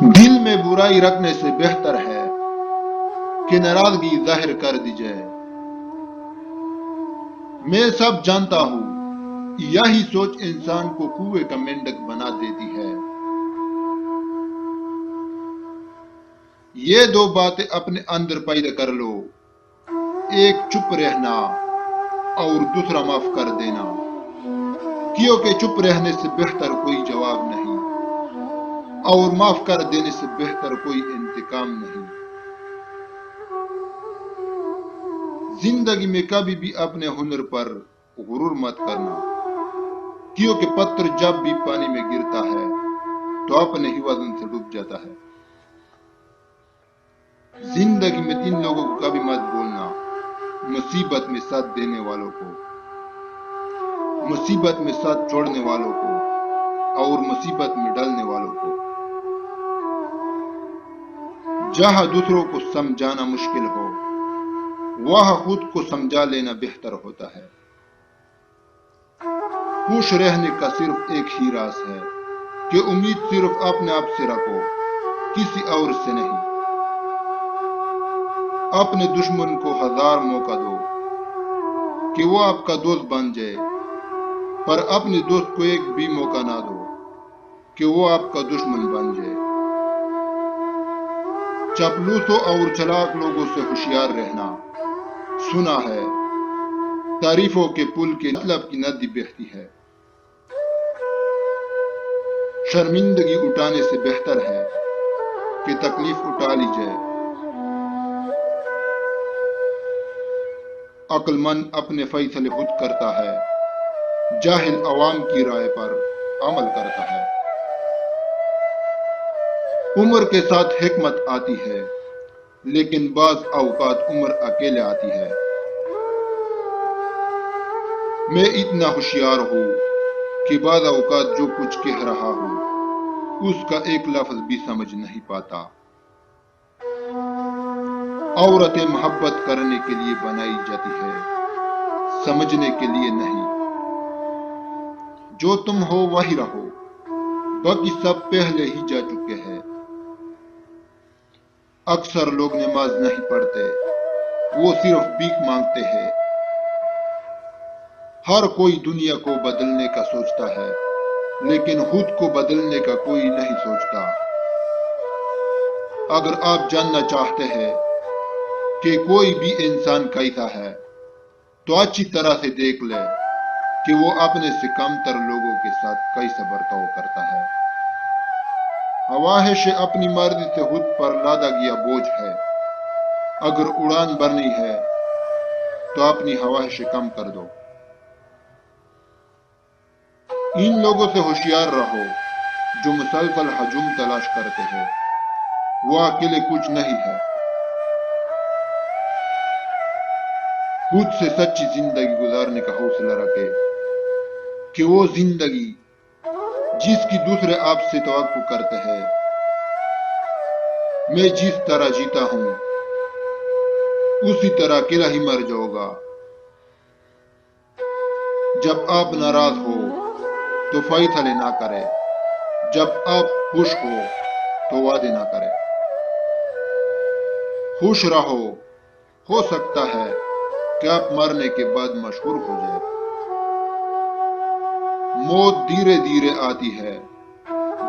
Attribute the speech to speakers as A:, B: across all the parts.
A: دل میں برائی رکھنے سے بہتر ہے کہ ناراضگی ظاہر کر دی جائے۔ میں سب جانتا ہوں، یہی سوچ انسان کو کنویں کا مینڈک بنا دیتی ہے۔ یہ دو باتیں اپنے اندر پیدا کر لو، ایک چپ رہنا اور دوسرا معاف کر دینا، کیونکہ چپ رہنے سے بہتر کوئی جواب نہیں، اور معاف کر دینے سے بہتر کوئی انتقام نہیں۔ زندگی میں کبھی بھی اپنے ہنر پر غرور مت کرنا، کیونکہ پتھر جب بھی پانی میں گرتا ہے تو اپنے ہی وزن سے ڈوب جاتا ہے۔ زندگی میں تین لوگوں کو کبھی مت بولنا: مصیبت میں ساتھ دینے والوں کو، مصیبت میں ساتھ چھوڑنے والوں کو، اور مصیبت میں ڈالنے والوں کو۔ جہاں دوسروں کو سمجھانا مشکل ہو، وہاں خود کو سمجھا لینا بہتر ہوتا ہے۔ خوش رہنے کا صرف ایک ہی راز ہے کہ امید صرف اپنے آپ سے رکھو، کسی اور سے نہیں۔ اپنے دشمن کو ہزار موقع دو کہ وہ آپ کا دوست بن جائے، پر اپنے دوست کو ایک بھی موقع نہ دو کہ وہ آپ کا دشمن بن جائے۔ چاپلوسوں اور چلاک لوگوں سے ہوشیار رہنا۔ سنا ہے، تعریفوں کے پل کے مطلب کی ندی بہتی ہے۔ شرمندگی اٹھانے سے بہتر ہے کہ تکلیف اٹھا لی جائے۔ عقل مند اپنے فیصلے خود کرتا ہے، جاہل عوام کی رائے پر عمل کرتا ہے۔ عمر کے ساتھ حکمت آتی ہے، لیکن بعض اوقات عمر اکیلے آتی ہے۔ میں اتنا ہوشیار ہوں کہ بعض اوقات جو کچھ کہہ رہا ہوں اس کا ایک لفظ بھی سمجھ نہیں پاتا۔ عورتیں محبت کرنے کے لیے بنائی جاتی ہے، سمجھنے کے لیے نہیں۔ جو تم ہو وہی رہو، باقی سب پہلے ہی جا چکے ہیں۔ اکثر لوگ نماز نہیں پڑھتے، وہ صرف بھیک مانگتے ہیں۔ ہر کوئی دنیا کو بدلنے کا سوچتا ہے، لیکن خود کو بدلنے کا کوئی نہیں سوچتا۔ اگر آپ جاننا چاہتے ہیں کہ کوئی بھی انسان کیسا ہے تو اچھی طرح سے دیکھ لے کہ وہ اپنے سے کم تر لوگوں کے ساتھ کیسا برتاؤ کرتا ہے۔ خواہش اپنی مرضی سے خود پر لادا گیا بوجھ ہے۔ اگر اڑان بھرنی ہے تو اپنی خواہش کم کر دو۔ ان لوگوں سے ہوشیار رہو جو مسلسل ہجوم تلاش کرتے ہیں، وہ اکیلے کچھ نہیں ہے۔ خود سے سچی زندگی گزارنے کا حوصلہ رکھے کہ وہ زندگی جس کی دوسرے آپ سے توقع کرتے ہیں۔ میں جس طرح جیتا ہوں اسی طرح اکیلا ہی مر جاؤ گا۔ جب آپ ناراض ہو تو فیصلے نہ کرے، جب آپ خوش تو وعدے نہ کرے۔ خوش رہو، ہو سکتا ہے کہ آپ مرنے کے بعد مشہور ہو جائے۔ موت دھیرے دھیرے آتی ہے،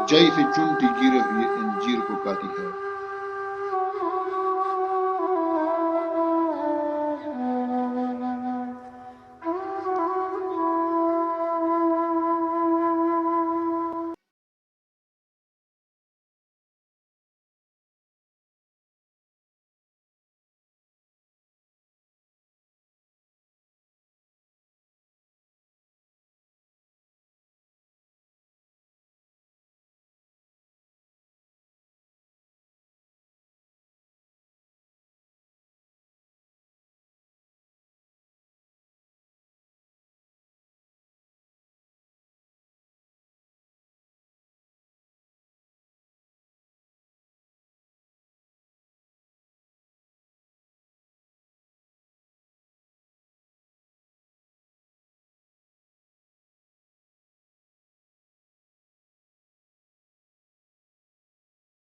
A: جیسے چونٹی گرے ہوئے انجیر کو کاتی ہے۔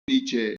A: نیچے